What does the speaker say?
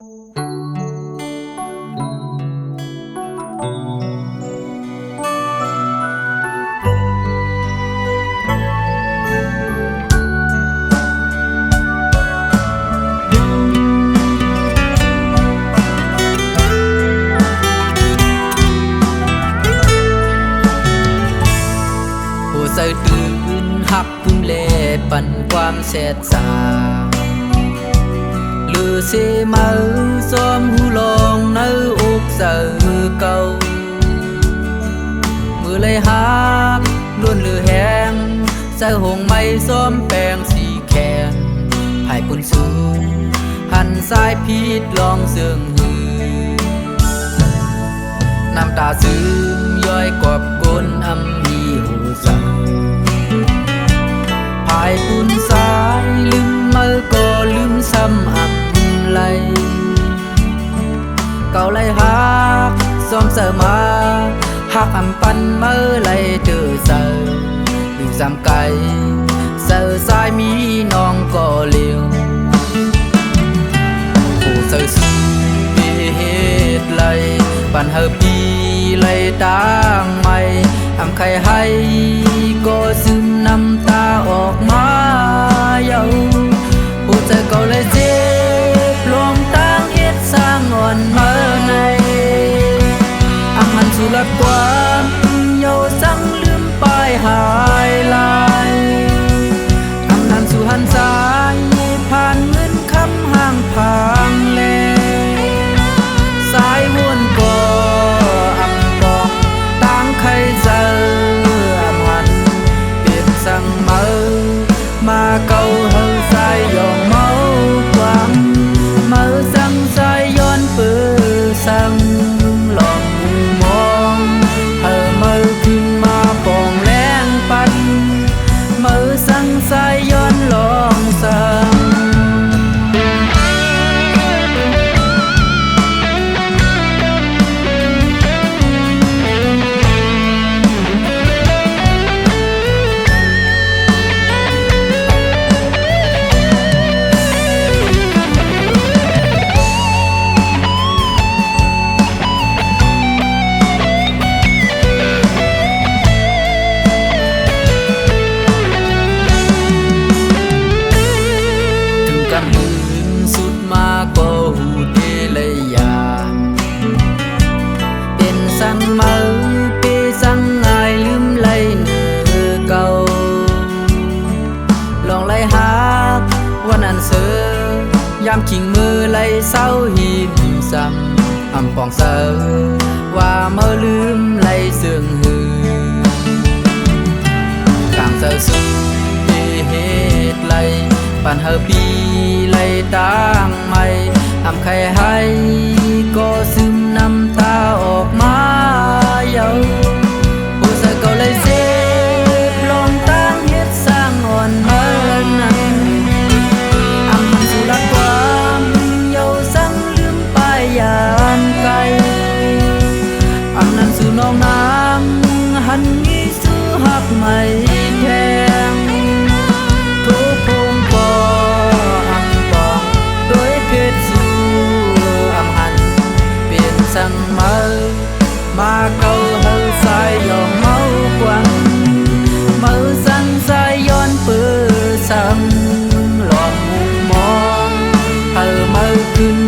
ใส่ตื่นหักพุ่มเล่ปั่นความแสดสาหรือเสมาซ้อมหูลองในอกเสือเก่ามือเลยหักล้วนหรือแหงใส่หงไม้ซ้อมแปลงสีแขนภายปุ่นสูงหันสายพีดลองเสื่องหือน้ำตาซึมย้อยกอบก้นอำมีหูสังภายปุ่นสายลืมมือก็ลืมซ้ำอับไหลเก่าไหลหักซ้อมเสอมาหักอำปันมือไหลเจอเสออยู่ซ้ำไกลเสอสายมีน้องก็เลี้ยวผู้เสอสูเหตุไหลปันเฮอปีไหลต่างไม่อำใครให้ก็ซึมน้ำตาออกมาเย้าผู้ใจก็เลยเจ็บลงตั้งเฮ็ดสร้างอ่อนเมื่อในอำมันสุดความเย้าสั่งลืมไปหายลายอำนั้นสู่หันสายผ่านเงินคำห่างพางแลสายวนก็อำกองต่างใครเจออำหันเปลี่ยนสั่งเมามาเก่าเฮาสายยองเมาหวังเมาสั่งสายย้อนปื้อสั่งลองมองเฮาเมาขึ้นมาปองแรงปันเมาสั่งสายย้อนลองสั่งสุดมาก็หูเทเลยยานเป็นสั่งเมาเปสั่งง่ายลืมไหลเนื้อเก่าลองไหลหักวันนั้นเสือยามขิงมือไหลเศร้าหิมซ้ำอำปองเสือว่าเมื่อลืมไหลเสื่องหือกลางเสือสุดเหตุไหลปันเฮอปีไหลต่างไม่อำใครให้ก็ซึมน้ำตาออกมาเย้าผู้ใส่ก็เลยเจ็บลงตั้งเฮ็ดสร้างอ่อนเมื่อนั้นอำมันสู่รักความเย้าสั่งลืมไปยานไกลอำนั้นสู่น้องนางหันนี้สู่หักไม่แทงสั่งเมามาเก่าเฮาสายยองเมากวังเมาสั่งสายย้อนปื้อสั่งหลอกมุมมองเฮาเมาขึ้น